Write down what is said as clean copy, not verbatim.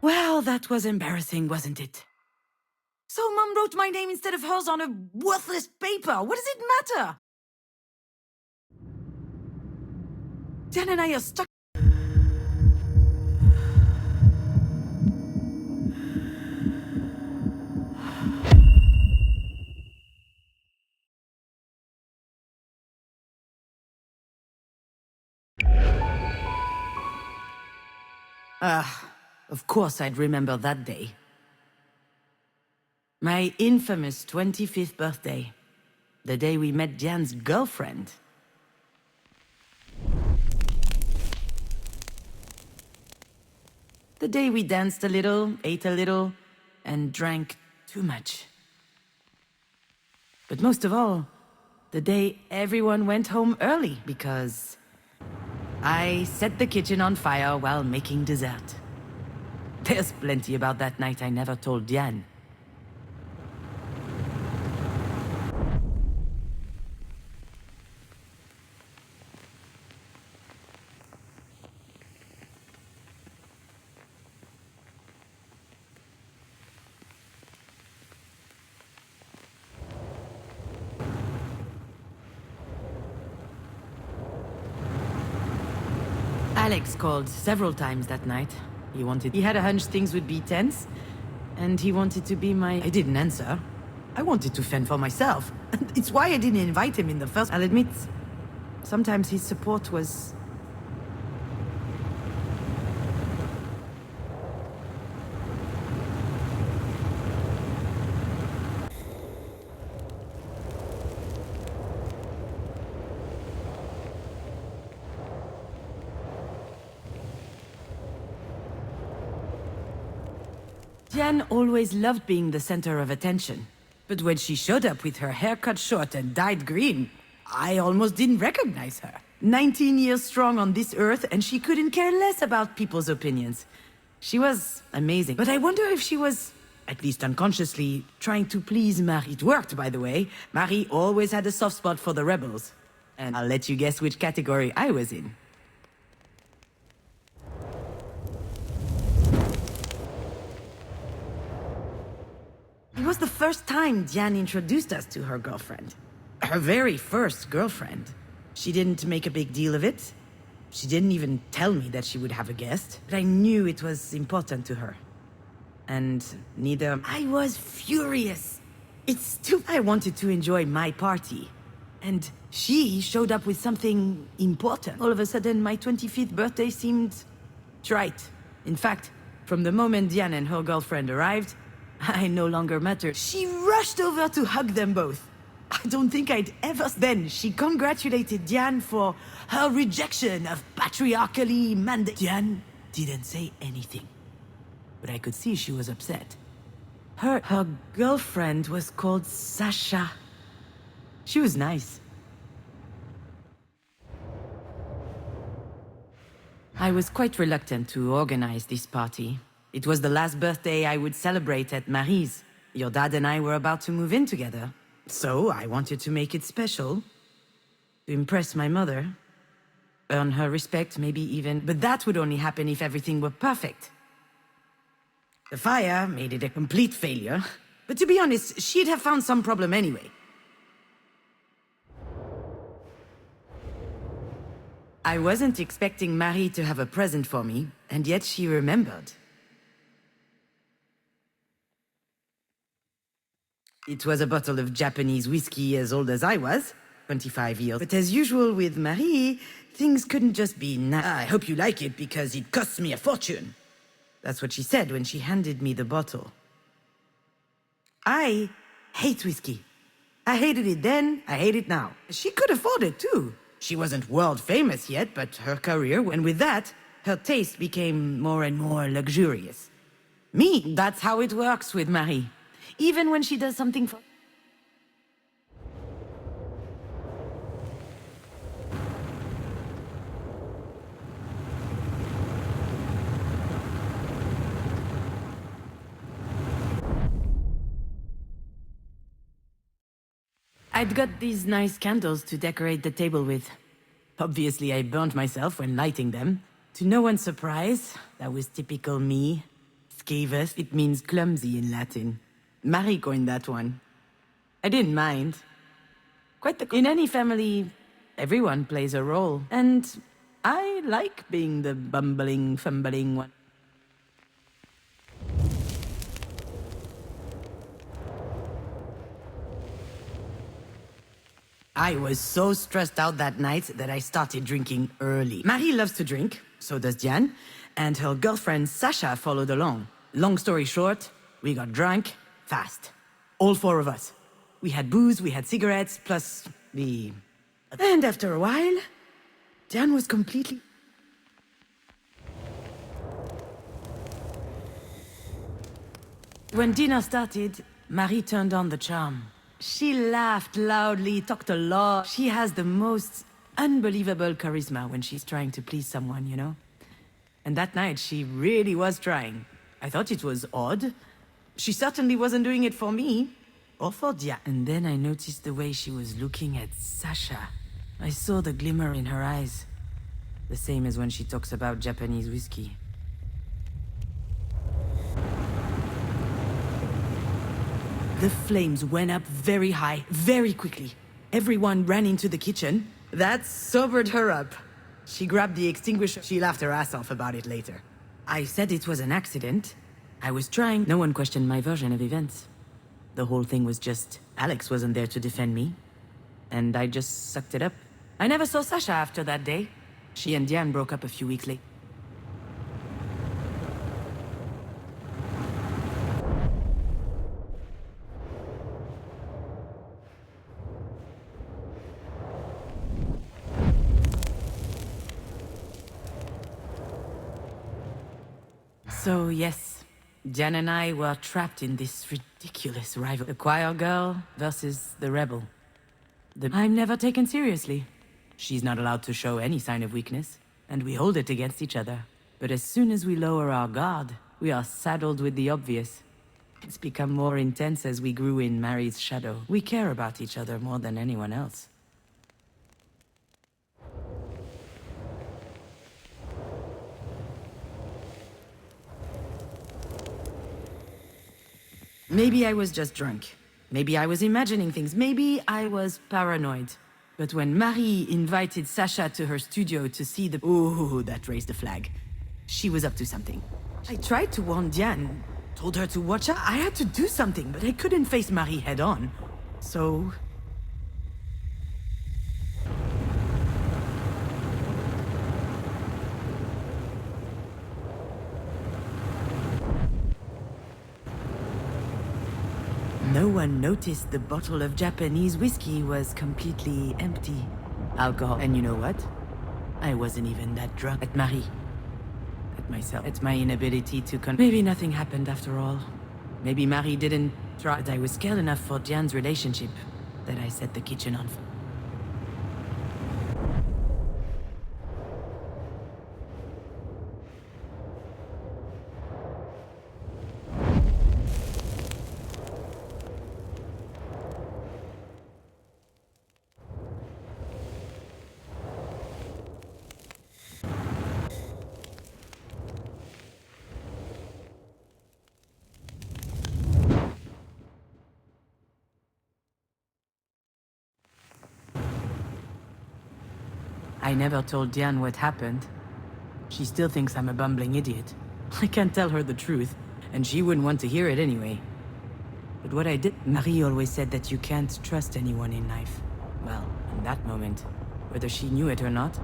Well, that was embarrassing, wasn't it? So Mum wrote my name instead of hers on a worthless paper. What does it matter? Dan and I are stuck. Of course I'd remember that day. My infamous 25th birthday. The day we met Diane's girlfriend. The day we danced a little, ate a little, and drank too much. But most of all, the day everyone went home early because I set the kitchen on fire while making dessert. There's plenty about that night I never told Diane. Alex called several times that night. He had a hunch things would be tense, and he wanted to be my... I didn't answer. I wanted to fend for myself. It's why I didn't invite him in the first... I'll admit, sometimes his support was... Diane always loved being the center of attention. But when she showed up with her hair cut short and dyed green, I almost didn't recognize her. 19 years strong on this earth, and she couldn't care less about people's opinions. She was amazing. But I wonder if she was, at least unconsciously, trying to please Marie. It worked, by the way. Marie always had a soft spot for the rebels. And I'll let you guess which category I was in. It was the first time Diane introduced us to her girlfriend. Her very first girlfriend. She didn't make a big deal of it. She didn't even tell me that she would have a guest. But I knew it was important to her. And neither... I was furious. It's too... I wanted to enjoy my party. And she showed up with something important. All of a sudden, my 25th birthday seemed... trite. In fact, from the moment Diane and her girlfriend arrived, I no longer mattered. She rushed over to hug them both. I don't think I'd ever... Then she congratulated Diane for her rejection of patriarchally mandate. Diane didn't say anything, but I could see she was upset. Her girlfriend was called Sasha. She was nice. I was quite reluctant to organize this party. It was the last birthday I would celebrate at Marie's. Your dad and I were about to move in together. So I wanted to make it special. To impress my mother. Earn her respect, maybe even... But that would only happen if everything were perfect. The fire made it a complete failure. But to be honest, she'd have found some problem anyway. I wasn't expecting Marie to have a present for me, and yet she remembered. It was a bottle of Japanese whiskey as old as I was, 25 years. But as usual with Marie, things couldn't just be I hope you like it because it costs me a fortune. That's what she said when she handed me the bottle. I hate whiskey. I hated it then, I hate it now. She could afford it too. She wasn't world famous yet, but her career, and with that, her taste became more and more luxurious. Me, that's how it works with Marie. Even when she does something for... I'd got these nice candles to decorate the table with. Obviously, I burnt myself when lighting them. To no one's surprise, that was typical me. Scaevus, it means clumsy in Latin. Marie coined that one. I didn't mind. In any family, everyone plays a role. And I like being the bumbling, fumbling one. I was so stressed out that night that I started drinking early. Marie loves to drink, so does Diane, and her girlfriend Sasha followed along. Long story short, we got drunk fast. All four of us. We had booze, we had cigarettes, plus the... And after a while, Diane was completely... When dinner started, Marie turned on the charm. She laughed loudly, talked a lot. She has the most unbelievable charisma when she's trying to please someone, you know? And that night, she really was trying. I thought it was odd. She certainly wasn't doing it for me, or for Dia. And then I noticed the way she was looking at Sasha. I saw the glimmer in her eyes. The same as when she talks about Japanese whiskey. The flames went up very high, very quickly. Everyone ran into the kitchen. That sobered her up. She grabbed the extinguisher. She laughed her ass off about it later. I said it was an accident. I was trying. No one questioned my version of events. The whole thing was just... Alex wasn't there to defend me. And I just sucked it up. I never saw Sasha after that day. She and Diane broke up a few weeks later. So, yes, Jan and I were trapped in this ridiculous rival. The choir girl versus the rebel. I'm never taken seriously. She's not allowed to show any sign of weakness, and we hold it against each other. But as soon as we lower our guard, we are saddled with the obvious. It's become more intense as we grew in Marie's shadow. We care about each other more than anyone else. Maybe I was just drunk. Maybe I was imagining things. Maybe I was paranoid. But when Marie invited Sasha to her studio to see the... Ooh, that raised a flag. She was up to something. I tried to warn Diane, told her to watch out. I had to do something, but I couldn't face Marie head on. So... No one noticed the bottle of Japanese whiskey was completely empty. Alcohol. And you know what? I wasn't even that drunk. At Marie. At myself. At my inability to Maybe nothing happened after all. Maybe Marie didn't try. But I was scared enough for Diane's relationship that I set the kitchen on fire. I never told Diane what happened. She still thinks I'm a bumbling idiot. I can't tell her the truth, and she wouldn't want to hear it anyway. But what I did... Marie always said that you can't trust anyone in life. Well, in that moment, whether she knew it or not,